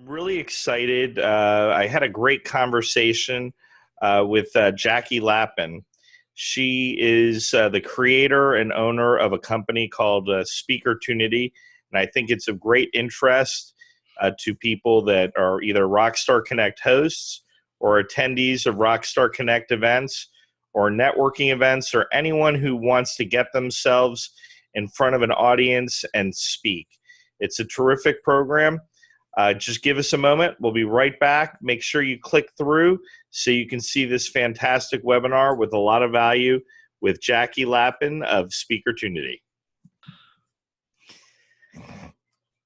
really excited. I had a great conversation with Jackie Lapin. She is the creator and owner of a company called Speakertunity, and I think it's of great interest to people that are either Rockstar Connect hosts or attendees of Rockstar Connect events or networking events, or anyone who wants to get themselves in front of an audience and speak. It's a terrific program. Just give us a moment. We'll be right back. Make sure you click through so you can see this fantastic webinar with a lot of value with Jackie Lapin of Speakertunity.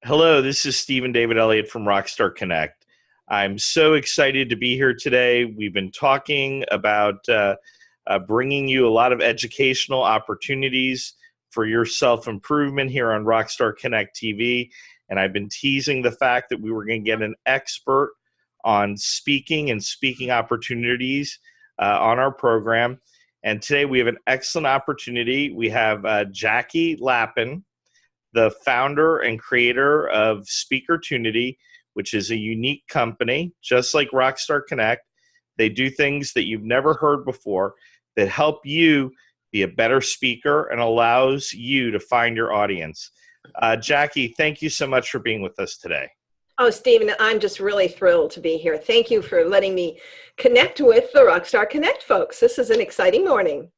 Hello, this is Stephen David Elliott from Rockstar Connect. I'm so excited to be here today. We've been talking about bringing you a lot of educational opportunities for your self-improvement here on Rockstar Connect TV. And I've been teasing the fact that we were going to get an expert on speaking and speaking opportunities on our program. And today we have an excellent opportunity. We have Jackie Lapin, the founder and creator of Speakertunity, which is a unique company, just like Rockstar Connect. They do things that you've never heard before that help you be a better speaker and allows you to find your audience. Jackie, thank you so much for being with us today. Oh, Stephen, I'm just really thrilled to be here. Thank you for letting me connect with the Rockstar Connect folks. This is an exciting morning.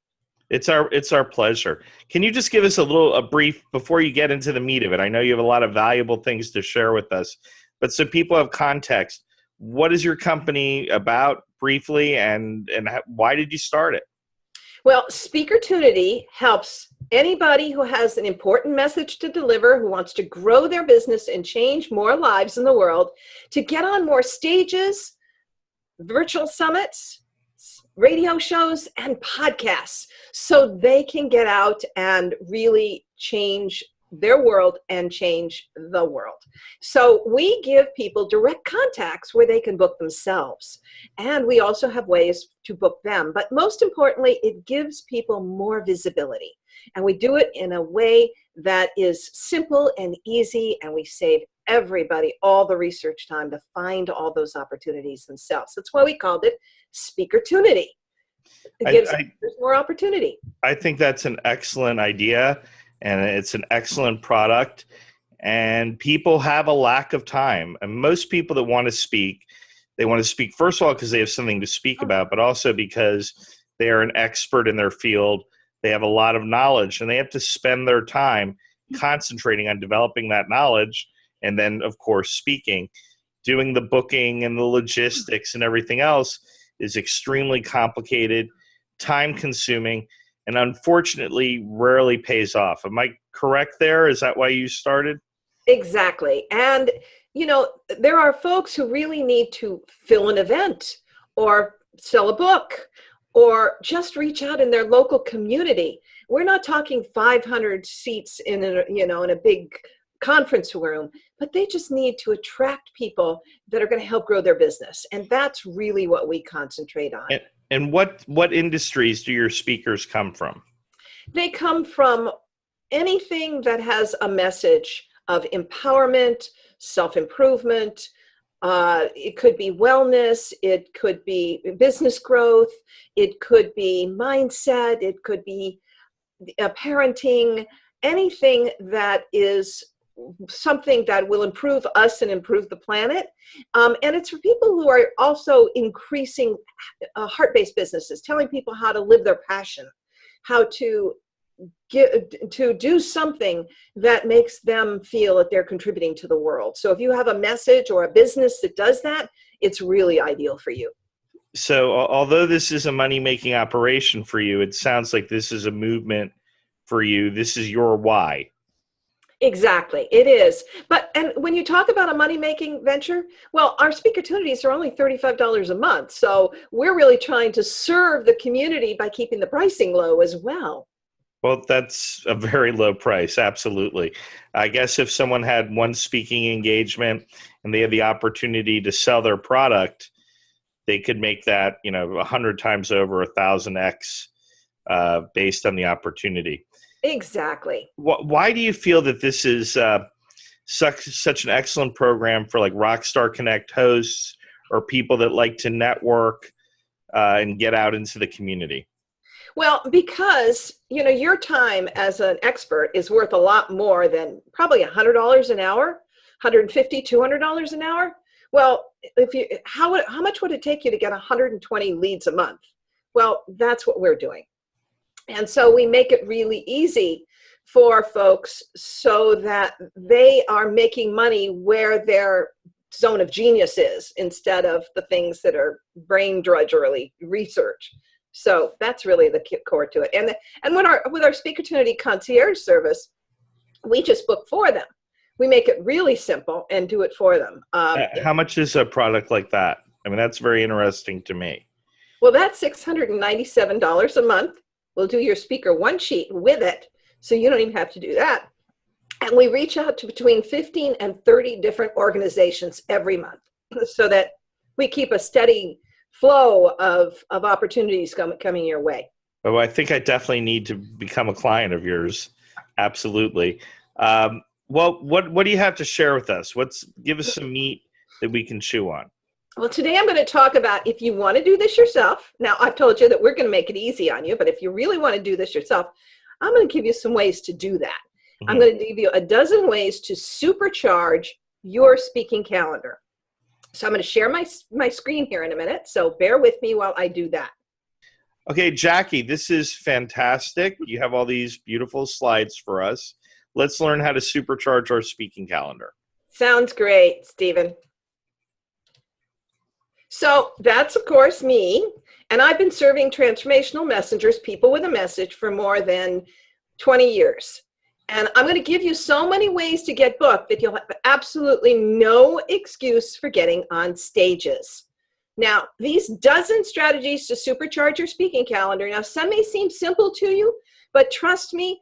It's our pleasure. Can you just give us a brief, before you get into the meat of it? I know you have a lot of valuable things to share with us, but so people have context, what is your company about briefly, and why did you start it? Well, Speakertunity helps anybody who has an important message to deliver, who wants to grow their business and change more lives in the world, to get on more stages, virtual summits, radio shows, and podcasts, so they can get out and really change their world and change the world. So we give people direct contacts where they can book themselves. And we also have ways to book them. But most importantly, it gives people more visibility. And we do it in a way that is simple and easy, and we save everybody all the research time to find all those opportunities themselves. That's why we called it Speakertunity. It gives more opportunity. I think that's an excellent idea. And it's an excellent product, and people have a lack of time. And most people that want to speak, they want to speak, first of all, because they have something to speak about, but also because they are an expert in their field. They have a lot of knowledge, and they have to spend their time concentrating on developing that knowledge. And then, of course, speaking. Doing the booking and the logistics and everything else is extremely complicated, time-consuming, and unfortunately rarely pays off. Am I correct there? Is that why you started? Exactly. And, you know, there are folks who really need to fill an event or sell a book or just reach out in their local community. We're not talking 500 seats in a big conference room, but they just need to attract people that are going to help grow their business. And that's really what we concentrate on. And what industries do your speakers come from? They come from anything that has a message of empowerment, self-improvement. It could be wellness. It could be business growth. It could be mindset. It could be parenting. Anything that is something that will improve us and improve the planet. And it's for people who are also increasing heart-based businesses, telling people how to live their passion, how to do something that makes them feel that they're contributing to the world. So if you have a message or a business that does that, it's really ideal for you. So although this is a money-making operation for you, it sounds like this is a movement for you. This is your why. Exactly, it is. And when you talk about a money-making venture, well, our Speakertunities are only $35 a month. So we're really trying to serve the community by keeping the pricing low as well. Well, that's a very low price, absolutely. I guess if someone had one speaking engagement and they had the opportunity to sell their product, they could make that, 100 times over, 1,000x based on the opportunity. Exactly. Why do you feel that this is such an excellent program for like Rockstar Connect hosts or people that like to network and get out into the community? Well, because, your time as an expert is worth a lot more than probably $100 an hour, $150, $200 an hour. Well, how much would it take you to get 120 leads a month? Well, that's what we're doing. And so we make it really easy for folks so that they are making money where their zone of genius is, instead of the things that are brain drudgery research. So that's really the core to it. And with our Speaker Opportunity Concierge service, we just book for them. We make it really simple and do it for them. How much is a product like that? I mean, that's very interesting to me. Well, that's $697 a month. We'll do your speaker one sheet with it, so you don't even have to do that. And we reach out to between 15 and 30 different organizations every month, so that we keep a steady flow of opportunities coming your way. Oh, I think I definitely need to become a client of yours. Absolutely. Well, what do you have to share with us? Give us some meat that we can chew on. Well, today I'm going to talk about if you want to do this yourself. Now, I've told you that we're going to make it easy on you, but if you really want to do this yourself, I'm going to give you some ways to do that. Mm-hmm. I'm going to give you a dozen ways to supercharge your speaking calendar. So I'm going to share my screen here in a minute, so bear with me while I do that. Okay, Jackie, this is fantastic. You have all these beautiful slides for us. Let's learn how to supercharge our speaking calendar. Sounds great, Stephen. So that's, of course, me. And I've been serving transformational messengers, people with a message, for more than 20 years. And I'm going to give you so many ways to get booked that you'll have absolutely no excuse for getting on stages. Now, these dozen strategies to supercharge your speaking calendar, now some may seem simple to you, but trust me,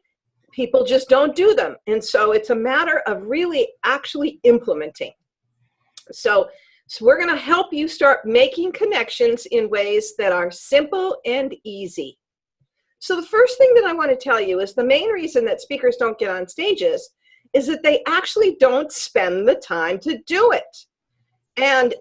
people just don't do them. And so it's a matter of really actually implementing. So we're going to help you start making connections in ways that are simple and easy. So the first thing that I want to tell you is the main reason that speakers don't get on stages is that they actually don't spend the time to do it. And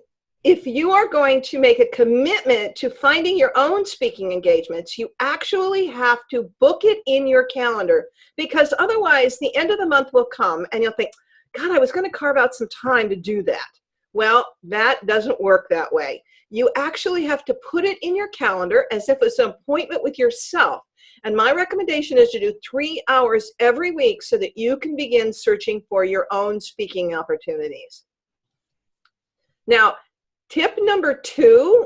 if you are going to make a commitment to finding your own speaking engagements, you actually have to book it in your calendar, because otherwise the end of the month will come and you'll think, God, I was going to carve out some time to do that. Well, that doesn't work that way. You actually have to put it in your calendar as if it's an appointment with yourself. And my recommendation is to do 3 hours every week so that you can begin searching for your own speaking opportunities. Now, tip number 2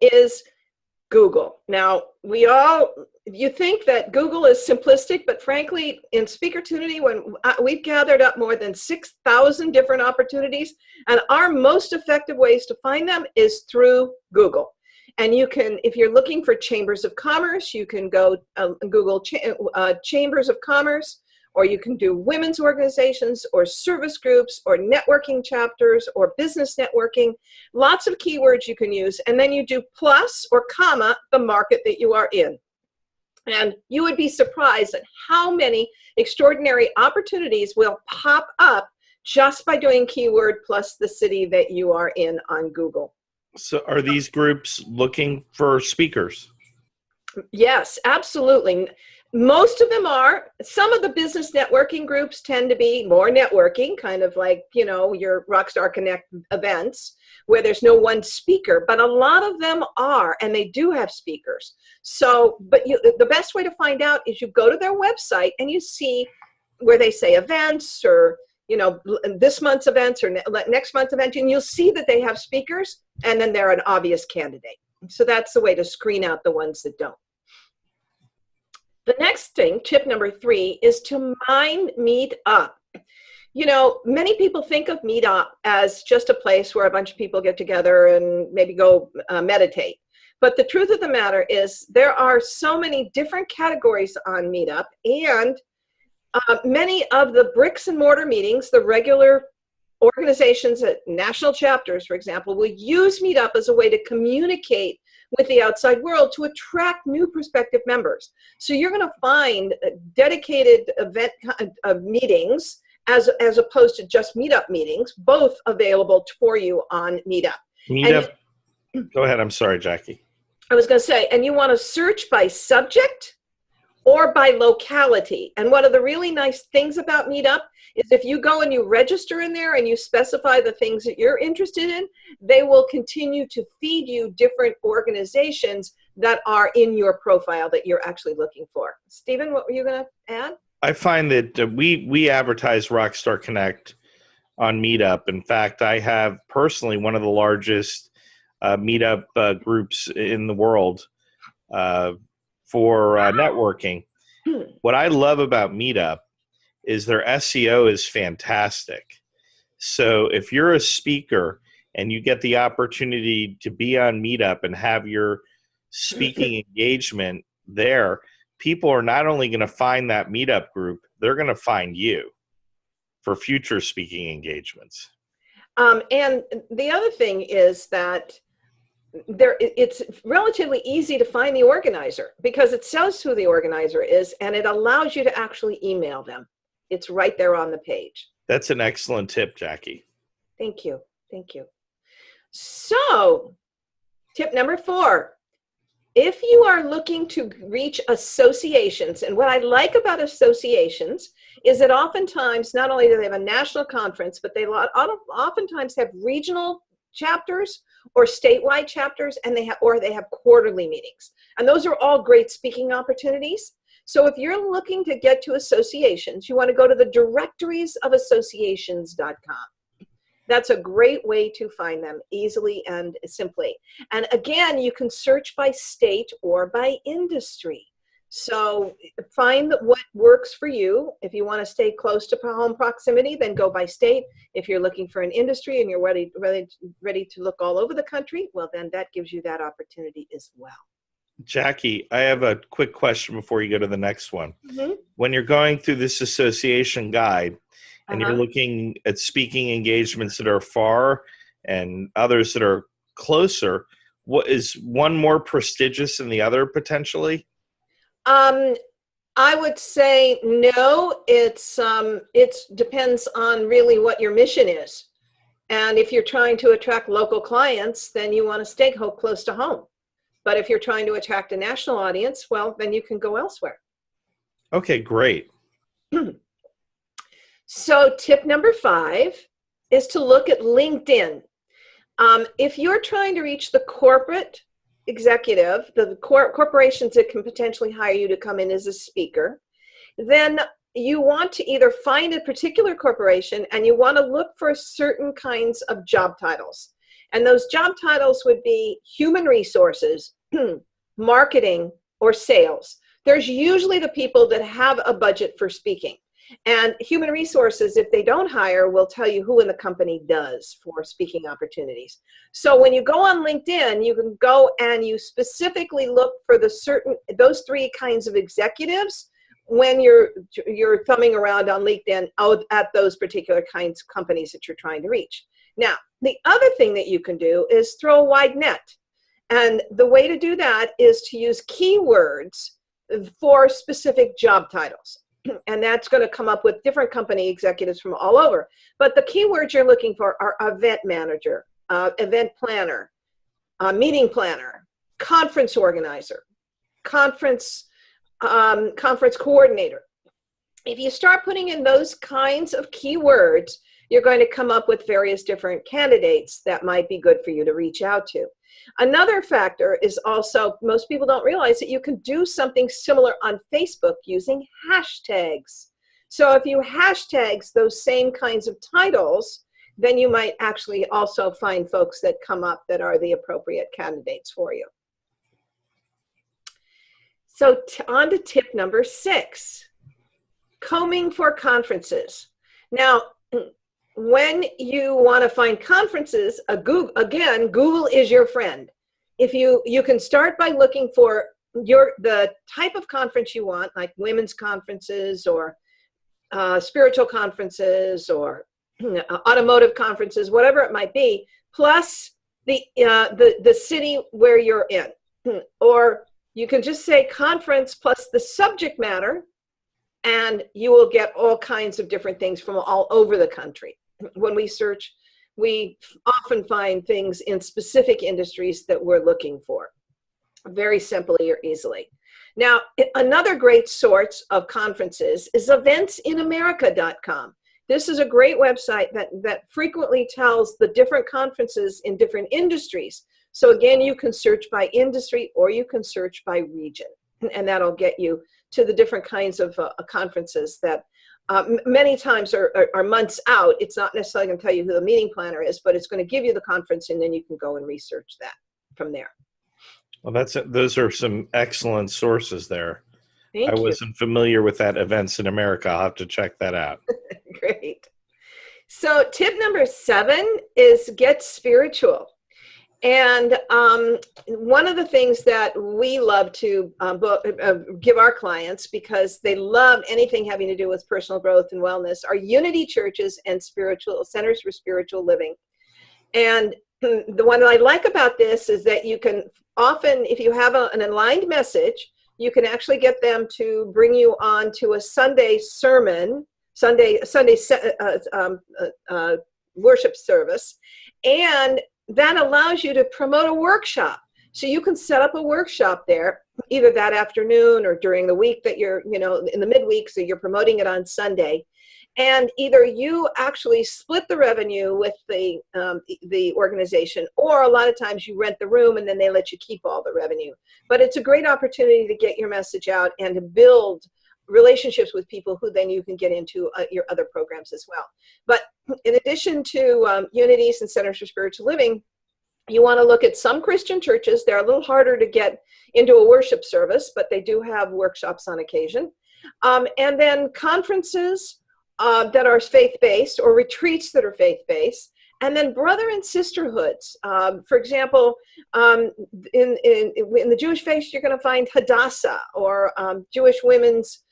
is Google. Now, you think that Google is simplistic, but frankly, in Speaker Opportunity, when we've gathered up more than 6,000 different opportunities, and our most effective ways to find them is through Google. And you can, if you're looking for chambers of commerce, you can go Google chambers of commerce, or you can do women's organizations or service groups or networking chapters or business networking. Lots of keywords you can use. And then you do plus or comma the market that you are in. And you would be surprised at how many extraordinary opportunities will pop up just by doing keyword plus the city that you are in on Google. So are these groups looking for speakers? Yes, absolutely. Most of them are. Some of the business networking groups tend to be more networking, kind of like, your Rockstar Connect events where there's no one speaker, but a lot of them are, and they do have speakers. So, but the best way to find out is you go to their website and you see where they say events or, this month's events or next month's event, and you'll see that they have speakers, and then they're an obvious candidate. So that's the way to screen out the ones that don't. The next thing, tip number 3, is to mind Meetup. Many people think of Meetup as just a place where a bunch of people get together and maybe go meditate. But the truth of the matter is there are so many different categories on Meetup, and many of the bricks and mortar meetings, the regular organizations at national chapters, for example, will use Meetup as a way to communicate with the outside world to attract new prospective members. So you're going to find dedicated event meetings as opposed to just meetup meetings, both available for you on Meetup. Meetup. Go ahead. I'm sorry, Jackie. I was going to say, and you want to search by subject or by locality. And one of the really nice things about Meetup is if you go and you register in there and you specify the things that you're interested in, they will continue to feed you different organizations that are in your profile that you're actually looking for. Stephen, what were you going to add? I find that we advertise Rockstar Connect on Meetup. In fact, I have personally one of the largest meetup groups in the world for networking. What I love about Meetup is their SEO is fantastic. So if you're a speaker and you get the opportunity to be on Meetup and have your speaking engagement there, people are not only going to find that Meetup group, they're going to find you for future speaking engagements. And the other thing is that it's relatively easy to find the organizer because it says who the organizer is and it allows you to actually email them. It's right there on the page. That's an excellent tip, Jackie. Thank you. Thank you. So, tip number 4. If you are looking to reach associations, and what I like about associations is that oftentimes, not only do they have a national conference, but they oftentimes have regional chapters or statewide chapters, and they have quarterly meetings. And those are all great speaking opportunities. So if you're looking to get to associations, you want to go to the directories of associations.com. That's a great way to find them easily and simply. And again, you can search by state or by industry. So find what works for you. If you want to stay close to home proximity, then go by state. If you're looking for an industry and you're ready to look all over the country, well, then that gives you that opportunity as well. Jackie, I have a quick question before you go to the next one. Mm-hmm. When you're going through this association guide and you're looking at speaking engagements that are far and others that are closer, what is one more prestigious than the other potentially? I would say no. It depends on really what your mission is. And if you're trying to attract local clients, then you want to stay close to home. But if you're trying to attract a national audience, well, then you can go elsewhere. Okay, great. So tip number 5 is to look at LinkedIn. If you're trying to reach the corporate executive, the corporations that can potentially hire you to come in as a speaker, then you want to either find a particular corporation and you want to look for certain kinds of job titles. And those job titles would be human resources, marketing, or sales. There's usually the people that have a budget for speaking. And human resources, if they don't hire, will tell you who in the company does for speaking opportunities. So when you go on LinkedIn, you can go and you specifically look for those 3 kinds of executives when you're thumbing around on LinkedIn at those particular kinds of companies that you're trying to reach. Now, the other thing that you can do is throw a wide net. And the way to do that is to use keywords for specific job titles. And that's going to come up with different company executives from all over. But the keywords you're looking for are event manager, event planner, meeting planner, conference organizer, conference coordinator. If you start putting in those kinds of keywords, you're going to come up with various different candidates that might be good for you to reach out to. Another factor is also, most people don't realize that you can do something similar on Facebook using hashtags. So if you hashtags those same kinds of titles, then you might actually also find folks that come up that are the appropriate candidates for you. So on to tip number 6, combing for conferences. Now, when you want to find conferences, Google is your friend. If you can start by looking for the type of conference you want, like women's conferences or spiritual conferences or automotive conferences, whatever it might be, plus the city where you're in. Or you can just say conference plus the subject matter and you will get all kinds of different things from all over the country. When we search, we often find things in specific industries that we're looking for, very simply or easily. Now, another great source of conferences is eventsinamerica.com. This is a great website that frequently tells the different conferences in different industries. So again, you can search by industry or you can search by region, and that'll get you to the different kinds of conferences that many times are months out. It's not necessarily going to tell you who the meeting planner is, but it's going to give you the conference, and then you can go and research that from there. Well, those are some excellent sources there. Thank I you. wasn't familiar with that Events in America. I'll have to check that out. Great. So tip number 7 is get spiritual. And one of the things that we love to give our clients, because they love anything having to do with personal growth and wellness, are unity churches and spiritual centers for spiritual living. And the one that I like about this is that you can often, if you have an aligned message, you can actually get them to bring you on to a Sunday sermon, Sunday worship service, and that allows you to promote a workshop. So you can set up a workshop there, either that afternoon or during the week that you're, in the midweek, so you're promoting it on Sunday. And either you actually split the revenue with the organization, or a lot of times you rent the room and then they let you keep all the revenue. But it's a great opportunity to get your message out and to build relationships with people who then you can get into your other programs as well. But in addition to Unities and Centers for Spiritual Living, you want to look at some Christian churches. They're a little harder to get into a worship service, but they do have workshops on occasion. And then conferences that are faith-based, or retreats that are faith-based, and then brother and sisterhoods. For example, in the Jewish faith, you're going to find Hadassah, or Jewish women's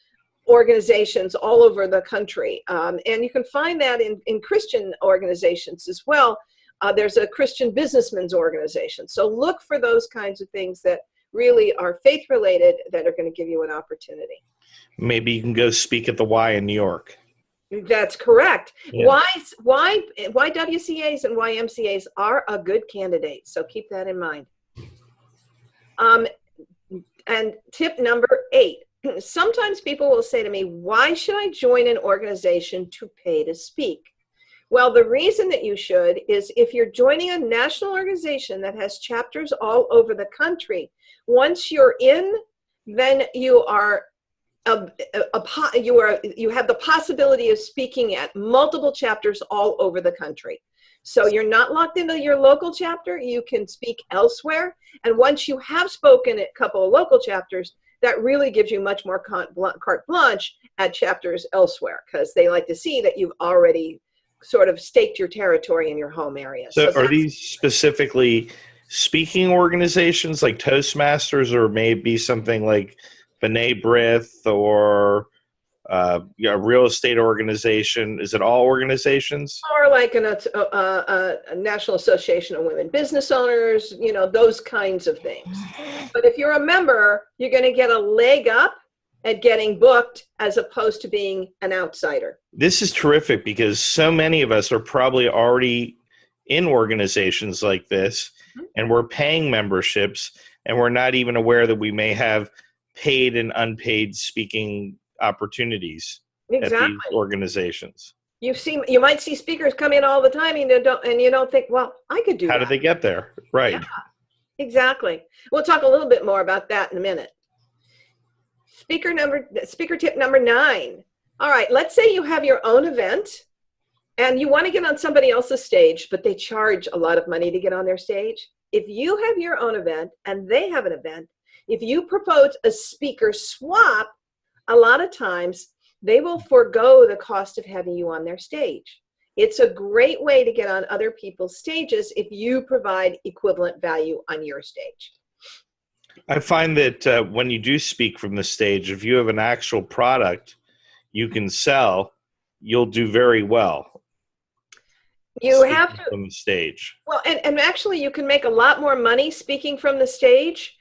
organizations all over the country. And you can find that in Christian organizations as well. There's a Christian businessmen's organization. So look for those kinds of things that really are faith-related that are going to give you an opportunity. Maybe you can go speak at the Y in New York. That's correct. Yeah. Why WCAs and YMCAs are a good candidate. So keep that in mind. And tip number 8. Sometimes people will say to me, why should I join an organization to pay to speak? Well, the reason that you should is if you're joining a national organization that has chapters all over the country, once you're in, then you are you have the possibility of speaking at multiple chapters all over the country. So you're not locked into your local chapter. You can speak elsewhere. And once you have spoken at a couple of local chapters, that really gives you much more carte blanche at chapters elsewhere, because they like to see that you've already sort of staked your territory in your home area. So are these specifically speaking organizations like Toastmasters, or maybe something like B'nai B'rith, or a real estate organization? Is it all organizations? Or like a National Association of Women Business Owners, those kinds of things. But if you're a member, you're going to get a leg up at getting booked as opposed to being an outsider. This is terrific, because so many of us are probably already in organizations like this, and we're paying memberships, and we're not even aware that we may have paid and unpaid speaking opportunities at these organizations. You might see speakers come in all the time, and you don't think, well, I could do that. How did they get there? Right. Yeah, exactly. We'll talk a little bit more about that in a minute. Speaker tip number 9. All right, let's say you have your own event and you want to get on somebody else's stage, but they charge a lot of money to get on their stage. If you have your own event and they have an event, if you propose a speaker swap, a lot of times they will forego the cost of having you on their stage. It's a great way to get on other people's stages if you provide equivalent value on your stage. I find that when you do speak from the stage, if you have an actual product you can sell, you'll do very well. You have to from the stage. Well, and actually you can make a lot more money speaking from the stage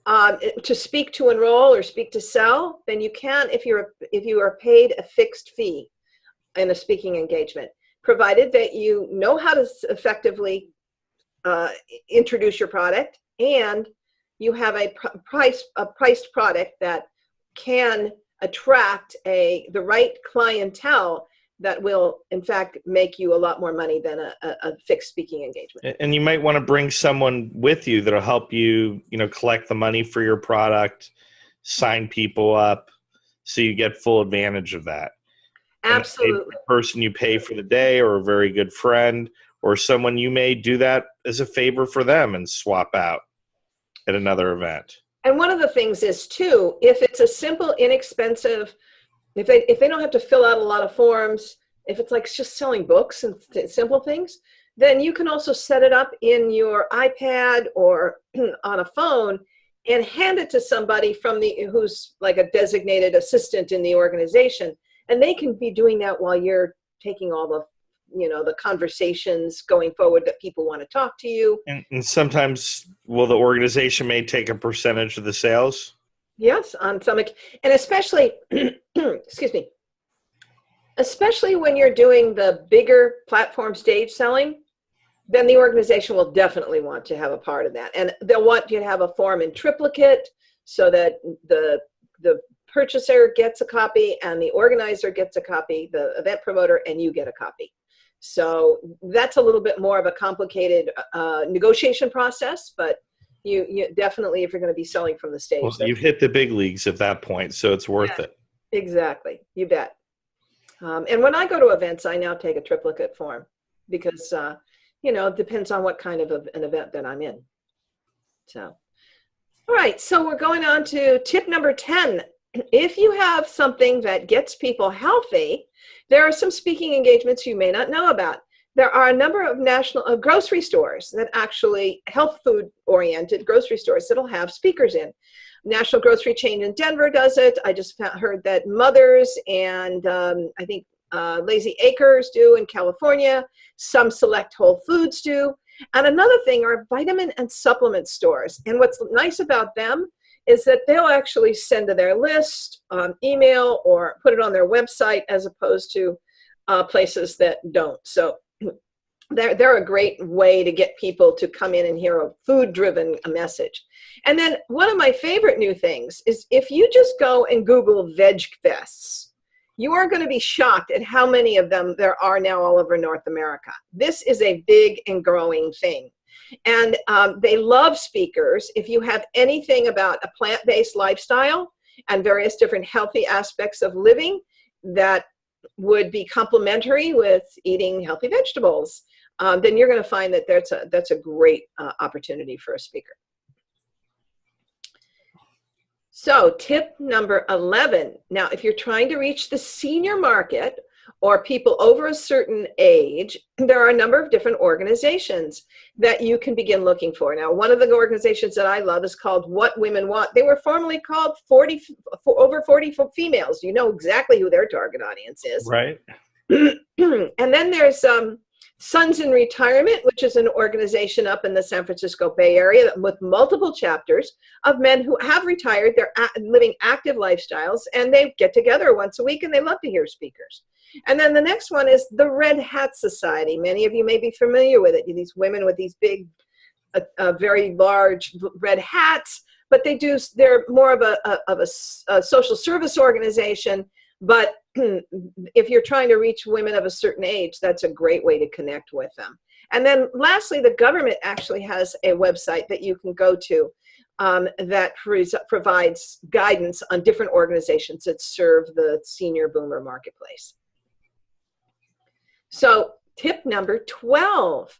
to speak to enroll or speak to sell, then you can if you are paid a fixed fee in a speaking engagement, provided that you know how to effectively uh, introduce your product, and you have a priced product that can attract the right clientele that will in fact make you a lot more money than a fixed speaking engagement. And you might want to bring someone with you that'll help you, collect the money for your product, sign people up, so you get full advantage of that. Absolutely. A person you pay for the day, or a very good friend, or someone you may do that as a favor for them and swap out at another event. And one of the things is too, if it's a simple, inexpensive, if they don't have to fill out a lot of forms, if it's like just selling books and simple things, then you can also set it up in your iPad or on a phone and hand it to somebody who's like a designated assistant in the organization, and they can be doing that while you're taking all the the conversations going forward that people want to talk to you. And sometimes, the organization may take a percentage of the sales. Yes, on some, and especially, excuse me, especially when you're doing the bigger platform stage selling, then the organization will definitely want to have a part of that. And they'll want you to have a form in triplicate so that the purchaser gets a copy and the organizer gets a copy, the event promoter, and you get a copy. So that's a little bit more of a complicated negotiation process, but you definitely, if you're going to be selling from the stage. Well, you've hit the big leagues at that point, so it's worth it. Exactly. You bet. And when I go to events, I now take a triplicate form because, it depends on what kind of an event that I'm in. So, all right. So we're going on to tip number 10. If you have something that gets people healthy, there are some speaking engagements you may not know about. There are a number of national grocery stores that actually health food oriented grocery stores that'll have speakers in. National grocery chain in Denver does it. I just heard that Mothers and I think Lazy Acres do in California. Some select Whole Foods do. And another thing are vitamin and supplement stores. And what's nice about them is that they'll actually send to their list, email, or put it on their website, as opposed to places that don't. So they're a great way to get people to come in and hear a food-driven message. And then one of my favorite new things is if you just go and Google Veg Fests, you are going to be shocked at how many of them there are now all over North America. This is a big and growing thing. And they love speakers. If you have anything about a plant-based lifestyle and various different healthy aspects of living that would be complementary with eating healthy vegetables, then you're going to find that that's a great opportunity for a speaker. So tip number 11. Now, if you're trying to reach the senior market or people over a certain age, there are a number of different organizations that you can begin looking for. Now, one of the organizations that I love is called What Women Want. They were formerly called over 40 females. You know exactly who their target audience is. Right. And then there's Sons in Retirement, which is an organization up in the San Francisco Bay Area with multiple chapters of men who have retired. They're living active lifestyles, and they get together once a week, and they love to hear speakers. And then the next one is the Red Hat Society. Many of you may be familiar with it. These women with these big, very large red hats, but they're more of a social service organization. But if you're trying to reach women of a certain age, that's a great way to connect with them. And then lastly, the government actually has a website that you can go to that provides guidance on different organizations that serve the senior boomer marketplace. So tip number 12,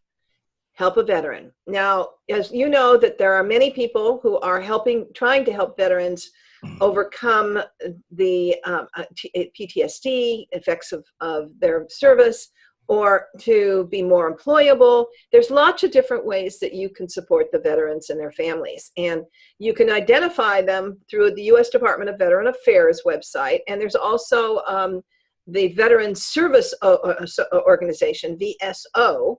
help a veteran. Now, as you know, that there are many people who are trying to help veterans overcome the PTSD effects of their service, or to be more employable. There's lots of different ways that you can support the veterans and their families. And you can identify them through the U.S. Department of Veteran Affairs website. And there's also the Veterans Service Organization, VSO,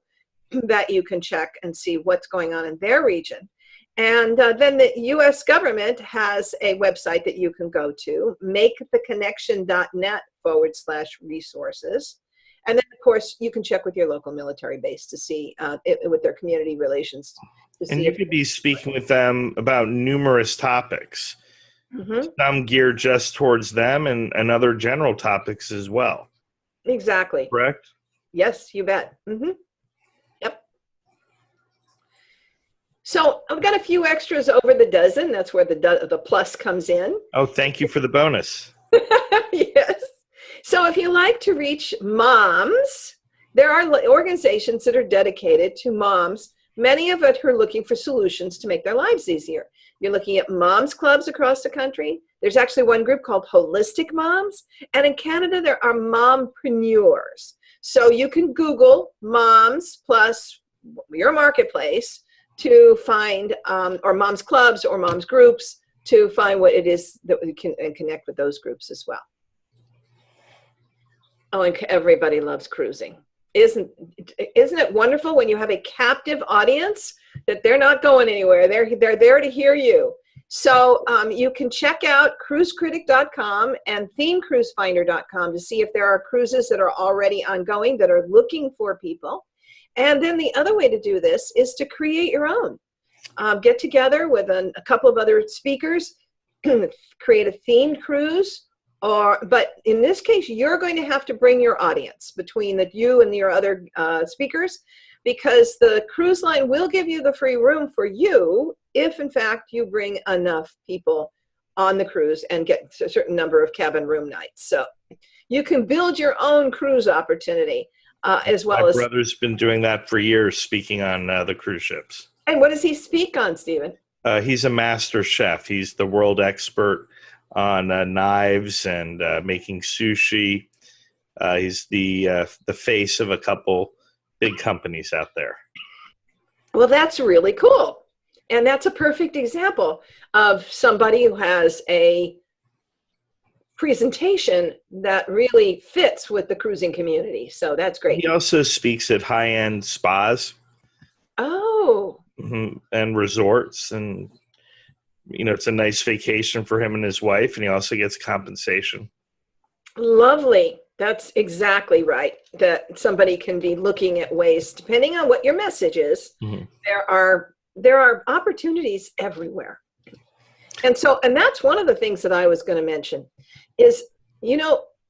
that you can check and see what's going on in their region. And then the U.S. government has a website that you can go to, maketheconnection.net/resources. And then, of course, you can check with your local military base to see with their community relations. And you could be speaking with them about numerous topics, some geared just towards them and other general topics as well. Exactly. Correct? Yes, you bet. Yep. So I've got a few extras over the dozen. That's where the plus comes in. Oh, thank you for the bonus. Yes. So if you like to reach moms, there are organizations that are dedicated to moms, many of it who are looking for solutions to make their lives easier. You're looking at moms clubs across the country. There's actually one group called Holistic Moms. And in Canada, there are mompreneurs. So you can Google moms plus your marketplace to find, or moms clubs or moms groups to find what it is that we can connect with those groups as well. Oh, and everybody loves cruising. Isn't it wonderful when you have a captive audience that they're not going anywhere? They're there to hear you. So you can check out cruisecritic.com and themecruisefinder.com to see if there are cruises that are already ongoing that are looking for people. And then the other way to do this is to create your own. Get together with a couple of other speakers, create a themed cruise. But in this case, you're going to have to bring your audience between you and your other speakers, because the cruise line will give you the free room for you if, in fact, you bring enough people on the cruise and get a certain number of cabin room nights. So you can build your own cruise opportunity as well. My brother's been doing that for years, speaking on the cruise ships. And what does he speak on, Stephen? He's a master chef. He's the world expert on knives and making sushi. He's the face of a couple big companies out there. Well, that's really cool. And that's a perfect example of somebody who has a presentation that really fits with the cruising community. So that's great. He also speaks at high-end spas. Oh. And resorts, and it's a nice vacation for him and his wife, and he also gets compensation. Lovely. That's exactly right. That somebody can be looking at ways, depending on what your message is. There are opportunities everywhere. And that's one of the things that I was going to mention is,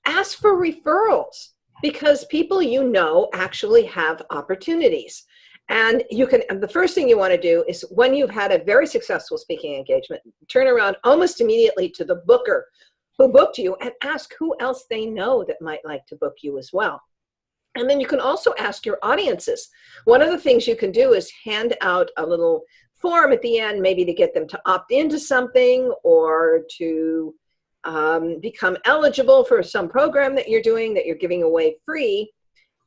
ask for referrals, because people actually have opportunities. And the first thing you want to do is, when you've had a very successful speaking engagement, turn around almost immediately to the booker who booked you and ask who else they know that might like to book you as well. And then you can also ask your audiences. One of the things you can do is hand out a little form at the end, maybe to get them to opt into something or to become eligible for some program that you're doing, that you're giving away free.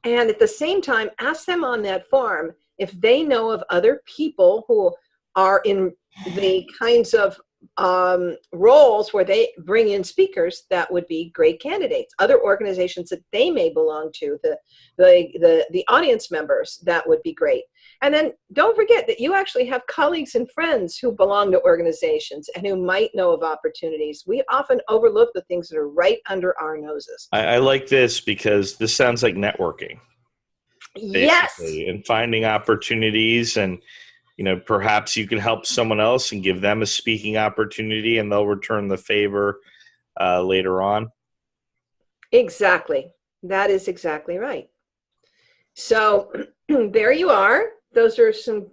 And at the same time, ask them on that form if they know of other people who are in the kinds of roles where they bring in speakers that would be great candidates, other organizations that they may belong to, the audience members, that would be great. And then don't forget that you actually have colleagues and friends who belong to organizations and who might know of opportunities. We often overlook the things that are right under our noses. I like this because this sounds like networking. Yes. And finding opportunities, and perhaps you can help someone else and give them a speaking opportunity, and they'll return the favor later on. Exactly. That is exactly right. So there you are. Those are some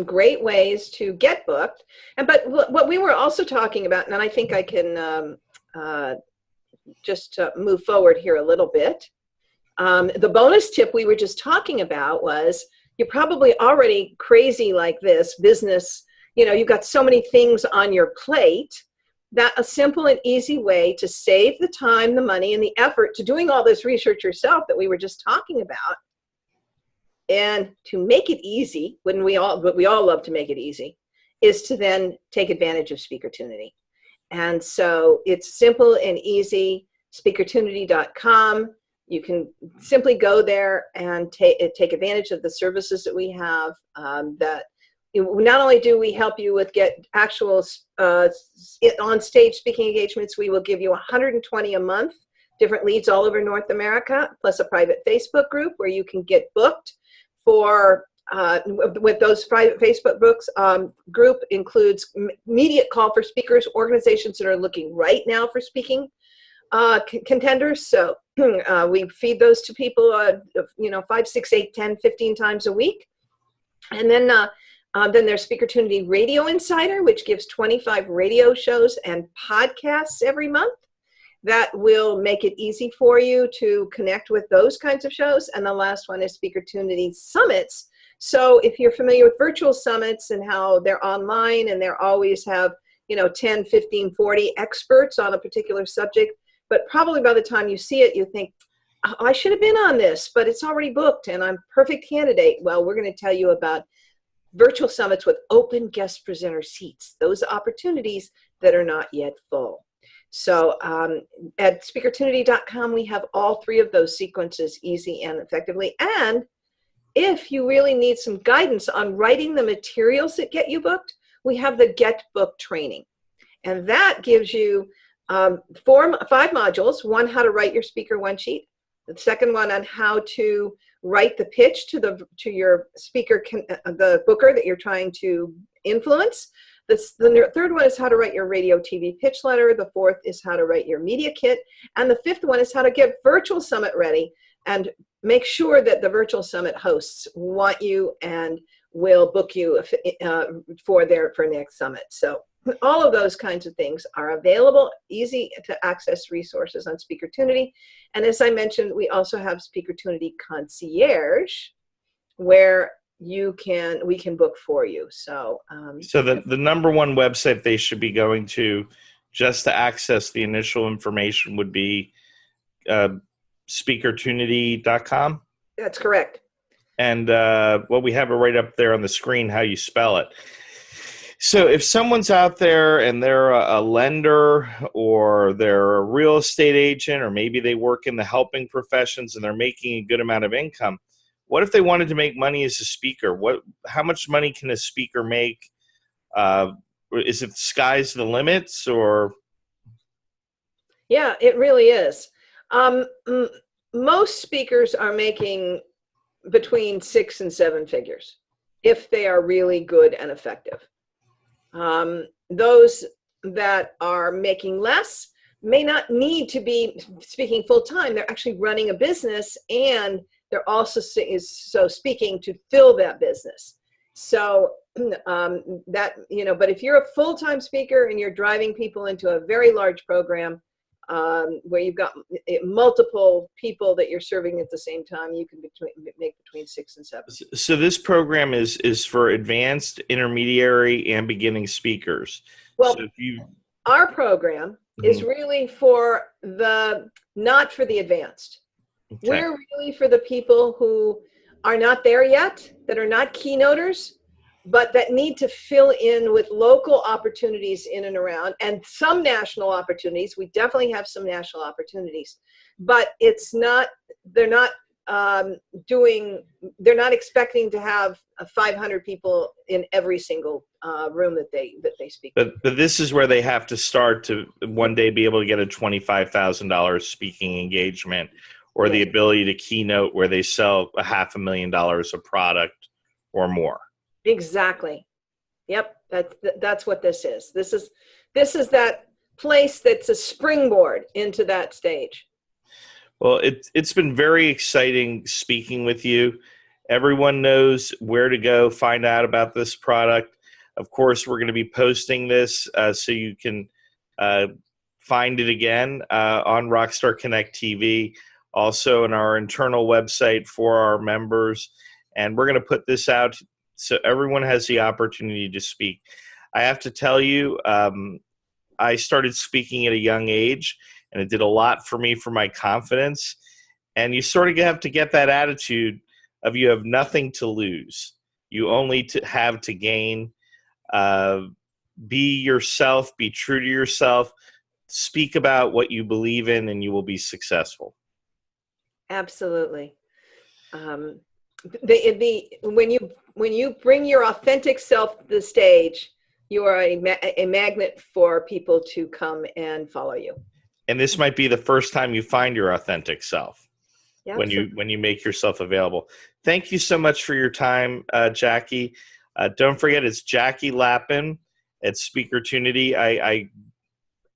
great ways to get booked. But what we were also talking about, and I think I can just move forward here a little bit. The bonus tip we were just talking about was, you're probably already crazy like this business. You've got so many things on your plate that a simple and easy way to save the time, the money, and the effort to doing all this research yourself that we were just talking about, and to make it easy, but we all love to make it easy, is to then take advantage of Speakertunity. And so it's simple and easy. Speakertunity.com. You can simply go there and take advantage of the services that we have that not only do we help you with get actual on-stage speaking engagements, we will give you 120 a month, different leads all over North America, plus a private Facebook group where you can get booked for, with those private Facebook books. Group includes immediate call for speakers, organizations that are looking right now for speaking contenders. So we feed those to people, 5, 6, 8, 10, 15 times a week. And then there's Speakertunity Radio Insider, which gives 25 radio shows and podcasts every month that will make it easy for you to connect with those kinds of shows. And the last one is Speakertunity Summits. So if you're familiar with virtual summits and how they're online and they always have, 10, 15, 40 experts on a particular subject, but probably by the time you see it, you think, oh, I should have been on this, but it's already booked and I'm a perfect candidate. Well, we're going to tell you about virtual summits with open guest presenter seats, those opportunities that are not yet full. So at speakertunity.com, we have all 3 of those sequences easy and effectively. And if you really need some guidance on writing the materials that get you booked, we have the Get Booked training. And that gives you 5 modules, one, how to write your speaker one sheet, the second one on how to write the pitch to your speaker, the booker that you're trying to influence. The third one is how to write your radio TV pitch letter. The fourth is how to write your media kit. And the fifth one is how to get virtual summit ready and make sure that the virtual summit hosts want you and will book you for next summit. So all of those kinds of things are available, easy to access resources on Speakertunity. And as I mentioned, we also have Speakertunity Concierge, where we can book for you. So the number one website they should be going to just to access the initial information would be speakertunity.com. That's correct. And we have it right up there on the screen, how you spell it. So if someone's out there and they're a lender or they're a real estate agent, or maybe they work in the helping professions and they're making a good amount of income, what if they wanted to make money as a speaker? How much money can a speaker make? Is it sky's the limits, or? Yeah, it really is. Most speakers are making between 6 and 7 figures if they are really good and effective. Those that are making less may not need to be speaking full time. They're actually running a business and they're also speaking to fill that business. So but if you're a full-time speaker and you're driving people into a very large program where you've got multiple people that you're serving at the same time, you can make between 6 and 7. So this program is for advanced, intermediary, and beginning speakers. Well, so our program is really for not for the advanced. Okay. We're really for the people who are not there yet, that are not keynoters, but that need to fill in with local opportunities in and around, and some national opportunities. We definitely have some national opportunities, but they're not expecting to have 500 people in every single room that they speak. But this is where they have to start to one day be able to get a $25,000 speaking engagement, or the ability to keynote where they sell $500,000 of product or more. Exactly. Yep. That's what this is. This is that place that's a springboard into that stage. Well, it's been very exciting speaking with you. Everyone knows where to go find out about this product. Of course, we're going to be posting this so you can find it again on Rockstar Connect TV, also on our internal website for our members. And we're going to put this out so everyone has the opportunity to speak. I have to tell you, I started speaking at a young age, and it did a lot for me for my confidence. And you sort of have to get that attitude of you have nothing to lose. You only have to gain. Be yourself, be true to yourself, speak about what you believe in, and you will be successful. Absolutely. When you when you bring your authentic self to the stage, you are a magnet for people to come and follow you. And this might be the first time you find your authentic self. Yeah, when you make yourself available. Thank you so much for your time, Jackie. Don't forget, it's Jackie Lapin at Speakertunity. I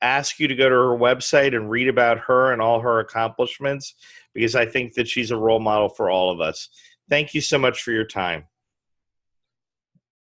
ask you to go to her website and read about her and all her accomplishments, because I think that she's a role model for all of us. Thank you so much for your time.